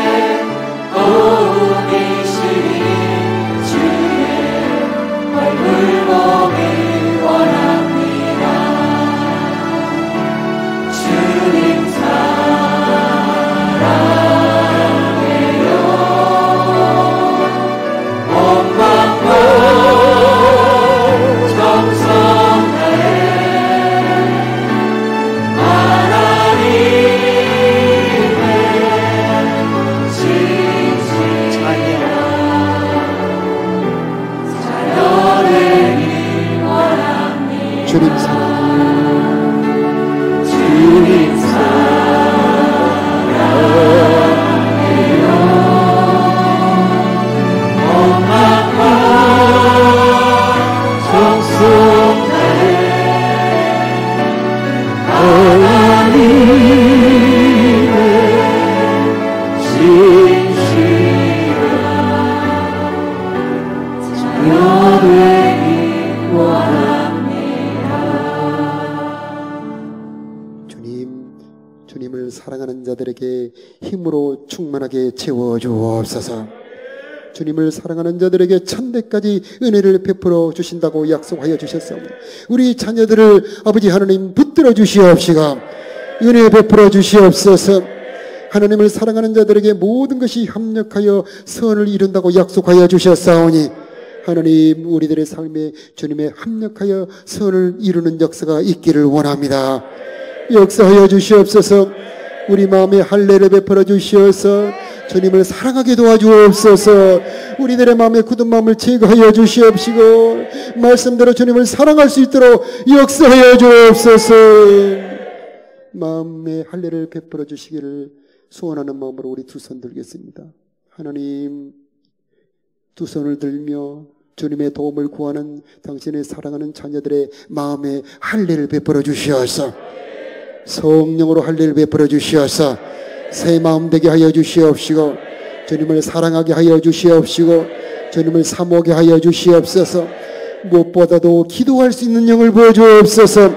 S3: 도움이시니 주의 얼굴 보기 원합니다. 주님 주님 사랑, 주님 사랑해요. 엄마가 정성 다해 하나님의 진실한 자녀되기 원합니다. 주님을 사랑하는 자들에게 힘으로 충만하게 채워주옵소서. 주님을 사랑하는 자들에게 천대까지 은혜를 베풀어 주신다고 약속하여 주셨사오니 우리 자녀들을 아버지 하나님 붙들어 주시옵시고 은혜 베풀어 주시옵소서. 하나님을 사랑하는 자들에게 모든 것이 합력하여 선을 이룬다고 약속하여 주셨사오니 하나님 우리들의 삶에 주님의 합력하여 선을 이루는 역사가 있기를 원합니다. 역사하여 주시옵소서. 우리 마음에 할례를 베풀어 주시어서 주님을 사랑하게 도와주옵소서. 우리들의 마음에 굳은 마음을 제거하여 주시옵시고 말씀대로 주님을 사랑할 수 있도록 역사하여 주옵소서. 마음에 할례를 베풀어 주시기를 소원하는 마음으로 우리 두 손 들겠습니다. 하나님, 두 손을 들며 주님의 도움을 구하는 당신의 사랑하는 자녀들의 마음에 할례를 베풀어 주시어서 성령으로 할례를 베풀어 주시어서 새 마음 되게 하여 주시옵시고 주님을 사랑하게 하여 주시옵시고 주님을 사모하게 하여 주시옵소서. 무엇보다도 기도할 수 있는 영을 보여주옵소서.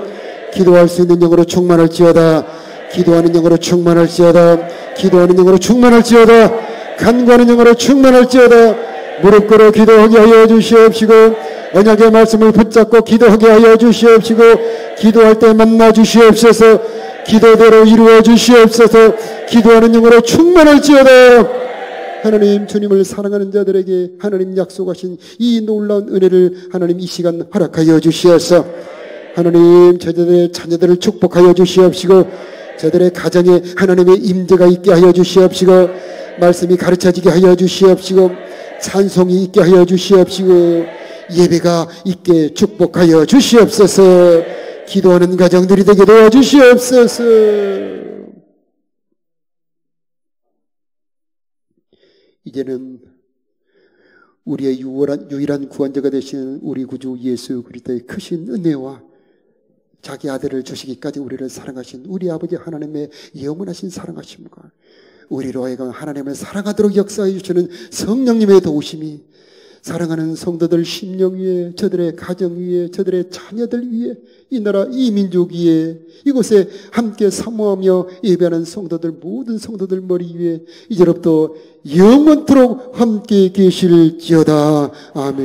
S3: 기도할 수 있는 영으로 충만할지어다. 기도하는 영으로 충만할지어다. 기도하는 영으로 충만할지어다. 간구하는 영으로 충만할지어다. 무릎 꿇어 기도하게 하여 주시옵시고 언약의 말씀을 붙잡고 기도하게 하여 주시옵시고 기도할 때 만나 주시옵소서. 기도대로 이루어 주시옵소서. 기도하는 영으로 충만할지어다. 하나님, 주님을 사랑하는 자들에게 하나님 약속하신 이 놀라운 은혜를 하나님 이 시간 허락하여 주시옵소서. 하나님 저들의 자녀들을 축복하여 주시옵시고 저들의 가정에 하나님의 임재가 있게 하여 주시옵시고 말씀이 가르쳐지게 하여 주시옵시고 찬송이 있게 하여 주시옵시고 예배가 있게 축복하여 주시옵소서. 기도하는 가정들이 되게 도와주시옵소서. 이제는 우리의 유일한 구원자가 되시는 우리 구주 예수 그리스도의 크신 은혜와 자기 아들을 주시기까지 우리를 사랑하신 우리 아버지 하나님의 영원하신 사랑하심과 우리로 하여금 하나님을 사랑하도록 역사해 주시는 성령님의 도우심이 사랑하는 성도들 심령 위에, 저들의 가정 위에, 저들의 자녀들 위에, 이 나라 이 민족 위에, 이곳에 함께 사모하며 예배하는 성도들, 모든 성도들 머리 위에 이제로부터 영원토록 함께 계실지어다. 아멘.